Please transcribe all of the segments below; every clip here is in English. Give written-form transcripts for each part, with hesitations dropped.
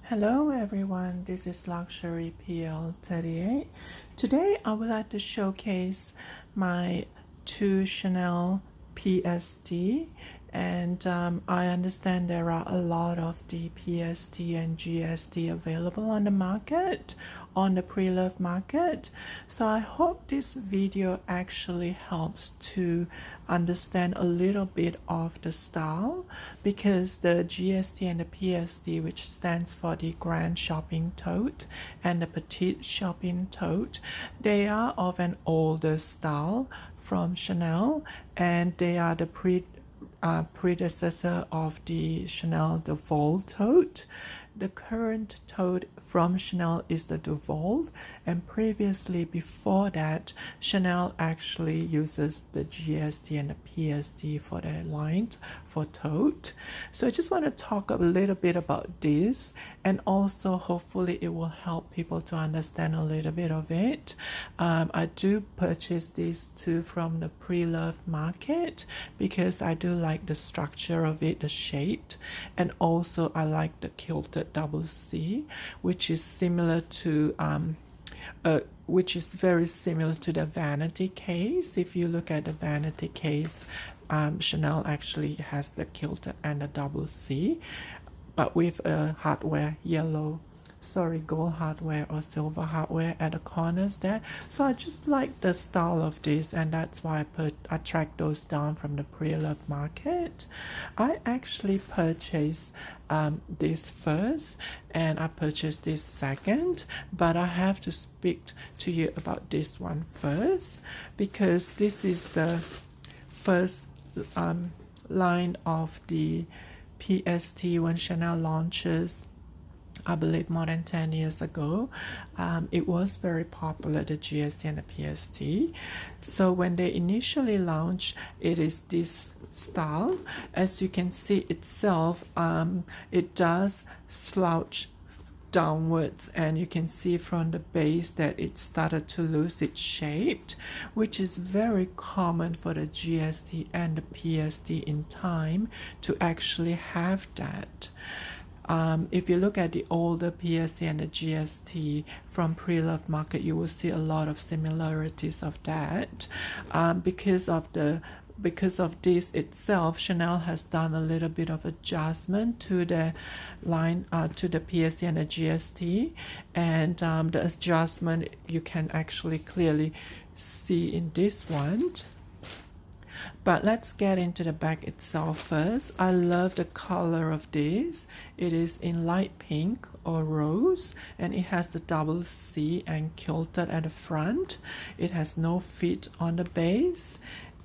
Hello everyone, this is Luxury PL38. Today I would like to showcase my two Chanel PST, and I understand there are a lot of the PST and GST available on the market, on the pre-loved market. So I hope this video actually helps to understand a little bit of the style, because the GST and the PST, which stands for the Grand Shopping Tote and the Petite Shopping Tote, they are of an older style from Chanel, and they are the predecessor of the Chanel Duval tote. The current tote from Chanel is the Duval, and previously, before that, Chanel actually uses the GST and the PST for their lines for tote. So I just want to talk a little bit about this, and also hopefully it will help people to understand a little bit of it. I do purchase these two from the pre-loved market because I do like the structure of it, the shape, and also I like the quilted double C, which is similar to which is very similar to the vanity case. If you look at the vanity case, Chanel actually has the quilted and the double C, but with a hardware gold hardware or silver hardware at the corners there. So I just like the style of this, and that's why I tracked those down from the pre-loved market. I actually purchased this first, and I purchased this second, but I have to speak to you about this one first, because this is the first line of the PST when Chanel launches, I believe more than 10 years ago. It was very popular, the GST and the PST. So when they initially launched, it is this style. As you can see itself, it does slouch downwards, and you can see from the base that it started to lose its shape, which is very common for the GST and the PST in time to actually have that. If you look at the older PST and the GST from pre-loved market, you will see a lot of similarities of that. Because of this itself, Chanel has done a little bit of adjustment to the line, to the PST and the GST, and the adjustment you can actually clearly see in this one. But let's get into the bag itself first. I love the color of this. It is in light pink or rose, and it has the double C and quilted at the front. It has no fit on the base,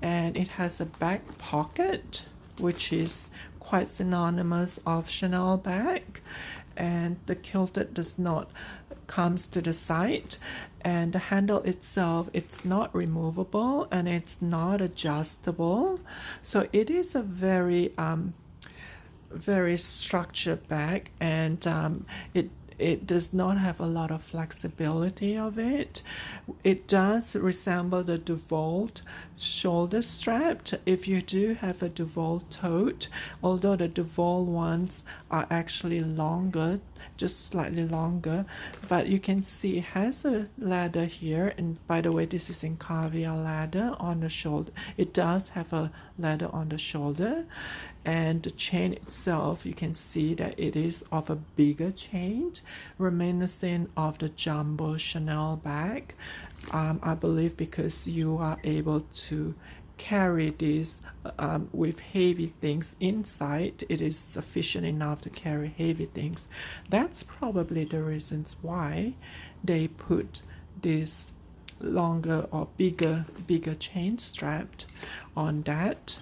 and it has a back pocket, which is quite synonymous of Chanel bag. And the quilted does not comes to the side, and the handle itself, it's not removable and it's not adjustable. So it is a very very structured bag, and it does not have a lot of flexibility of it. It does resemble the Duval shoulder strap. If you do have a Duval tote, although the Duval ones are actually longer, just slightly longer, but you can see it has a ladder here, and by the way, this is in caviar ladder on the shoulder. It does have a ladder on the shoulder, and the chain itself, you can see that it is of a bigger chain, reminiscent of the jumbo Chanel bag. I believe because you are able to carry this with heavy things inside, it is sufficient enough to carry heavy things. That's probably the reasons why they put this longer or bigger chain strapped on that.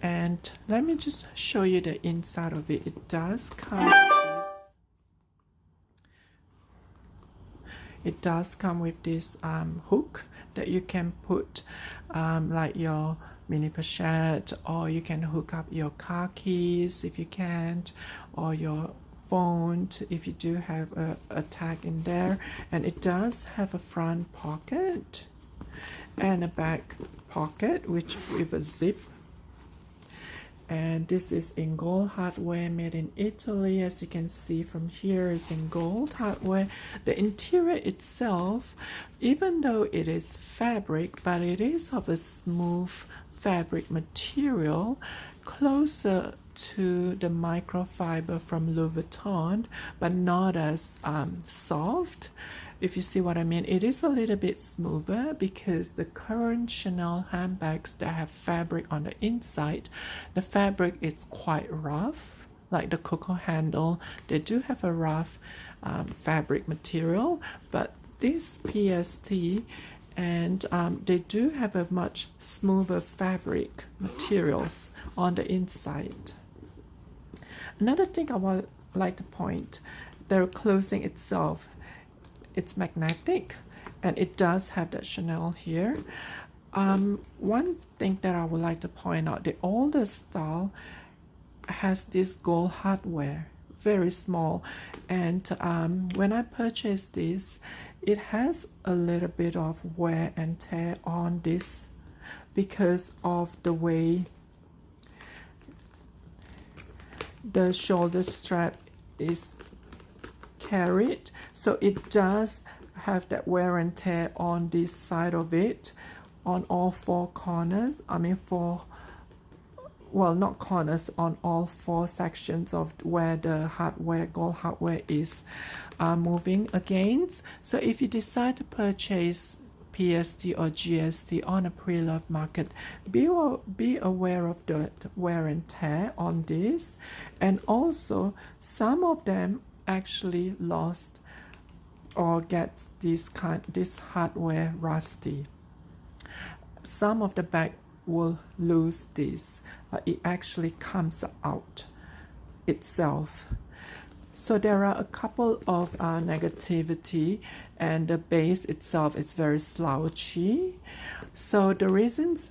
And let me just show you the inside of it. It does come with this. It does come with this hook that you can put like your mini pochette, or you can hook up your car keys if you can't, or your phone if you do have a tag in there. And it does have a front pocket and a back pocket, which with a zip. And this is in gold hardware, made in Italy. As you can see from here, it's in gold hardware. The interior itself, even though it is fabric, but it is of a smooth fabric material, closer to the microfiber from Louis Vuitton, but not as soft. If you see what I mean, it is a little bit smoother because the current Chanel handbags that have fabric on the inside, the fabric is quite rough, like the Coco handle. They do have a rough fabric material, but this PST, and they do have a much smoother fabric materials on the inside. Another thing I would like to point, the clothing itself, it's magnetic, and it does have that Chanel here. One thing that I would like to point out, the older style has this gold hardware, very small, and when I purchased this, it has a little bit of wear and tear on this because of the way the shoulder strap is carried, so it does have that wear and tear on this side of it, on all four corners. I mean well, not corners, on all four sections of where the hardware, gold hardware is moving against. So if you decide to purchase PST or GST on a pre-loved market, be aware of the wear and tear on this, and also some of them actually lost or get this hardware rusty. Some of the bag will lose this, it actually comes out itself. So there are a couple of negativity, and the base itself is very slouchy. So the reasons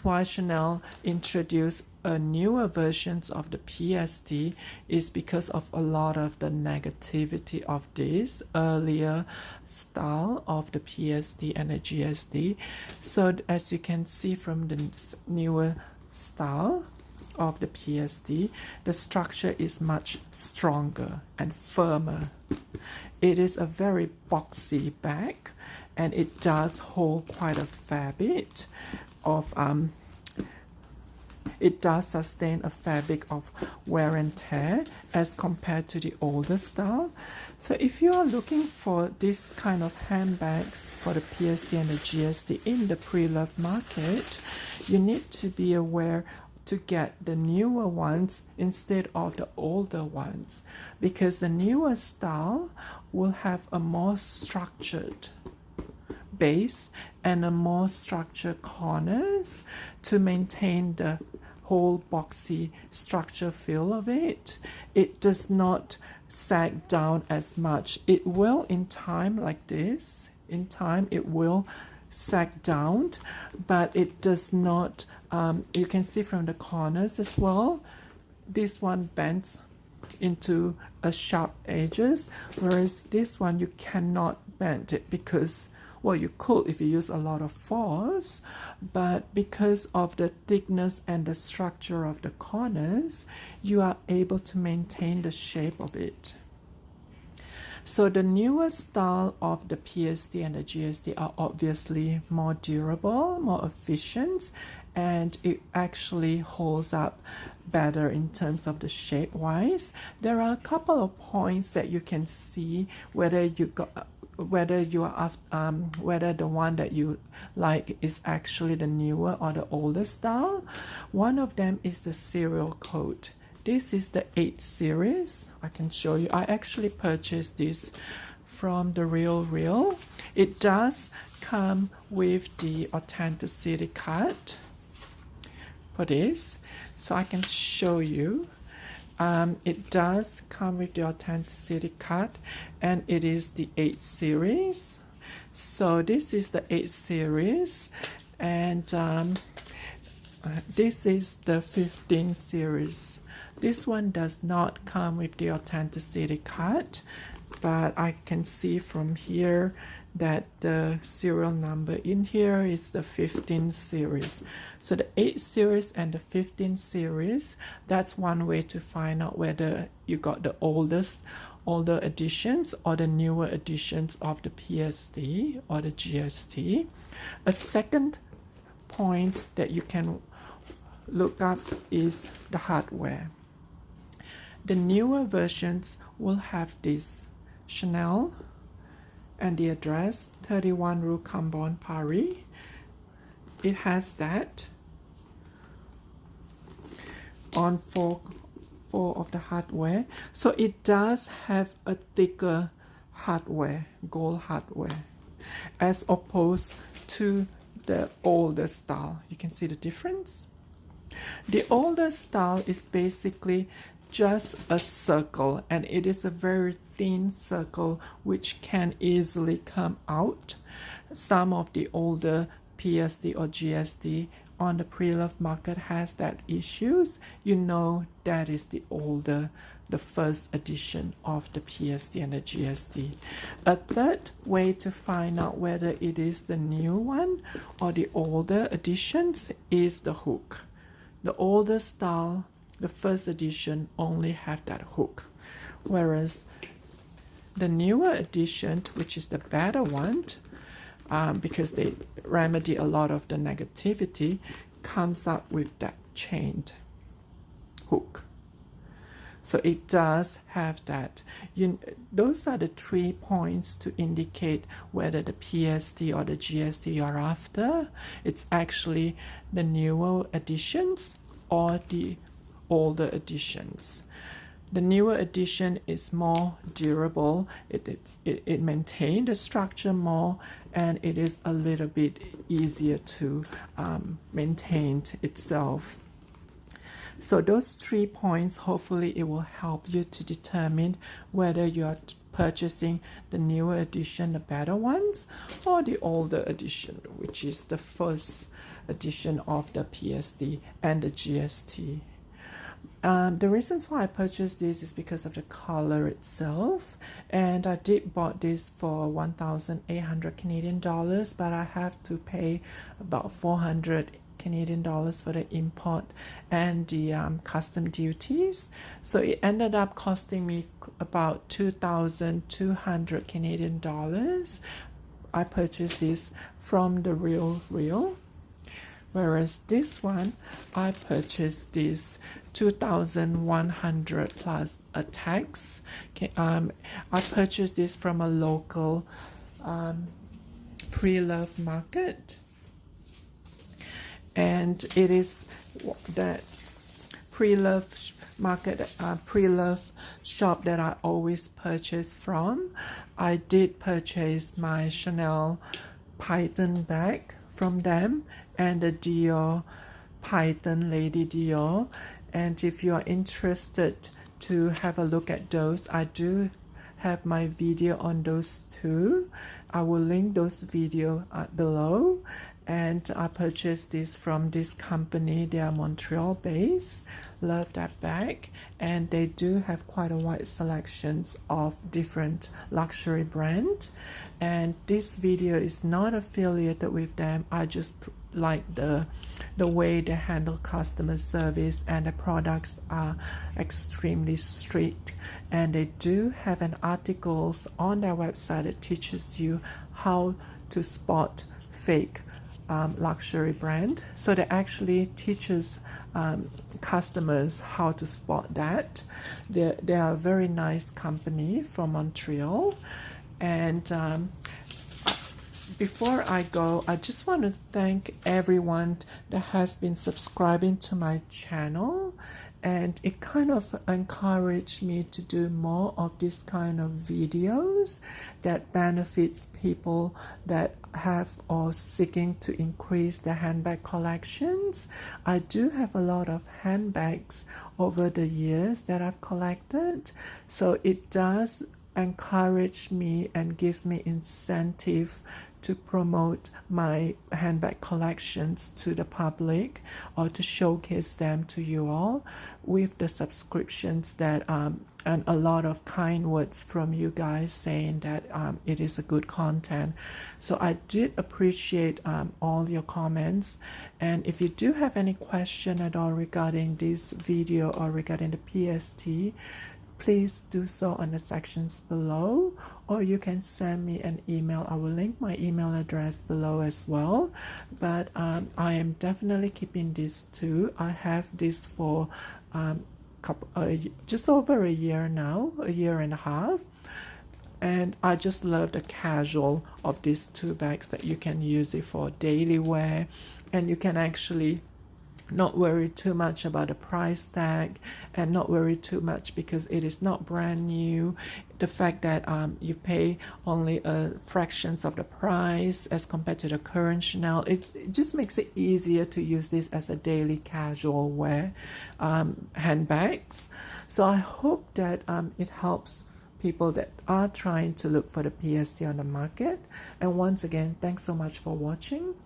why Chanel introduced a newer versions of the PST is because of a lot of the negativity of this earlier style of the PST and the GST. So as you can see from the newer style of the PST, the structure is much stronger and firmer. It is a very boxy bag, and it does hold quite a fair bit of it does sustain a fair bit of wear and tear as compared to the older style. So if you are looking for this kind of handbags for the PST and the GST in the pre-loved market, you need to be aware to get the newer ones instead of the older ones, because the newer style will have a more structured base and a more structured corners to maintain the whole boxy structure feel of it. It does not sag down as much. It will in time, like this, in time it will sag down, but it does not, you can see from the corners as well, this one bends into a sharp edges, whereas this one you cannot bend it because, well, you could if you use a lot of force, but because of the thickness and the structure of the corners, you are able to maintain the shape of it. So the newer style of the PST and the GST are obviously more durable, more efficient, and it actually holds up better in terms of the shape wise. There are a couple of points that you can see whether whether the one that you like is actually the newer or the older style. One of them is the serial code. This is the 8 series. I can show you. I actually purchased this from the Real. It does come with the authenticity card for this, so I can show you. It does come with the authenticity card, and it is the 8 series. So this is the 8 series, and this is the 15 series. This one does not come with the authenticity card, but I can see from here that the serial number in here is the 15 series. So the 8 series and the 15 series, that's one way to find out whether you got the older editions or the newer editions of the PST or the GST. A second point that you can look up is the hardware. The newer versions will have this Chanel and the address 31 Rue Cambon, Paris. It has that on four of the hardware. So it does have a thicker hardware, gold hardware, as opposed to the older style. You can see the difference. The older style is basically just a circle, and it is a very thin circle which can easily come out. Some of the older PST or GST on the pre-loved market has that issues. You know that is the first edition of the PST and the GST. A third way to find out whether it is the new one or the older editions is the hook. The older style, the first edition, only have that hook, whereas the newer edition, which is the better one, because they remedy a lot of the negativity, comes up with that chained hook. So it does have that. Those are the 3 points to indicate whether the PST or the GST you're after. It's actually the newer editions or the older editions. The newer edition is more durable. It maintains the structure more, and it is a little bit easier to maintain itself. So those 3 points, hopefully it will help you to determine whether you're purchasing the newer edition, the better ones, or the older edition, which is the first edition of the PST and the GST. The reasons why I purchased this is because of the color itself, and I did bought this for 1,800 Canadian dollars, but I have to pay about 400 Canadian dollars for the import and the custom duties. So it ended up costing me about 2,200 Canadian dollars. I purchased this from the Real, whereas this one I purchased this 2,100 plus a tax. I purchased this from a local pre-loved market, and it is that pre-loved market, pre-loved shop that I always purchase from. I did purchase my Chanel Python bag from them and the Dior Python Lady Dior. And if you are interested to have a look at those, I do have my video on those too. I will link those videos below. And I purchased this from this company. They are Montreal based. Love that bag, and they do have quite a wide selections of different luxury brands. And this video is not affiliated with them. I just like the way they handle customer service, and the products are extremely strict. And they do have an articles on their website that teaches you how to spot fake luxury brand. So they actually teaches customers how to spot that. They are a very nice company from Montreal. And before I go, I just want to thank everyone that has been subscribing to my channel, and it kind of encouraged me to do more of this kind of videos that benefits people that have or seeking to increase their handbag collections. I do have a lot of handbags over the years that I've collected, so it does encourage me and gives me incentive to promote my handbag collections to the public or to showcase them to you all with the subscriptions that and a lot of kind words from you guys saying that it is a good content. So I did appreciate all your comments, and if you do have any question at all regarding this video or regarding the PST, please do so on the sections below, or you can send me an email. I will link my email address below as well. But I am definitely keeping this too. I have this for just over a year now, a year and a half, and I just love the casual of these two bags, that you can use it for daily wear, and you can actually not worry too much about the price tag, and not worry too much because it is not brand new. The fact that you pay only fractions of the price as compared to the current Chanel, it just makes it easier to use this as a daily casual wear handbags. So I hope that it helps people that are trying to look for the PST on the market. And once again, thanks so much for watching.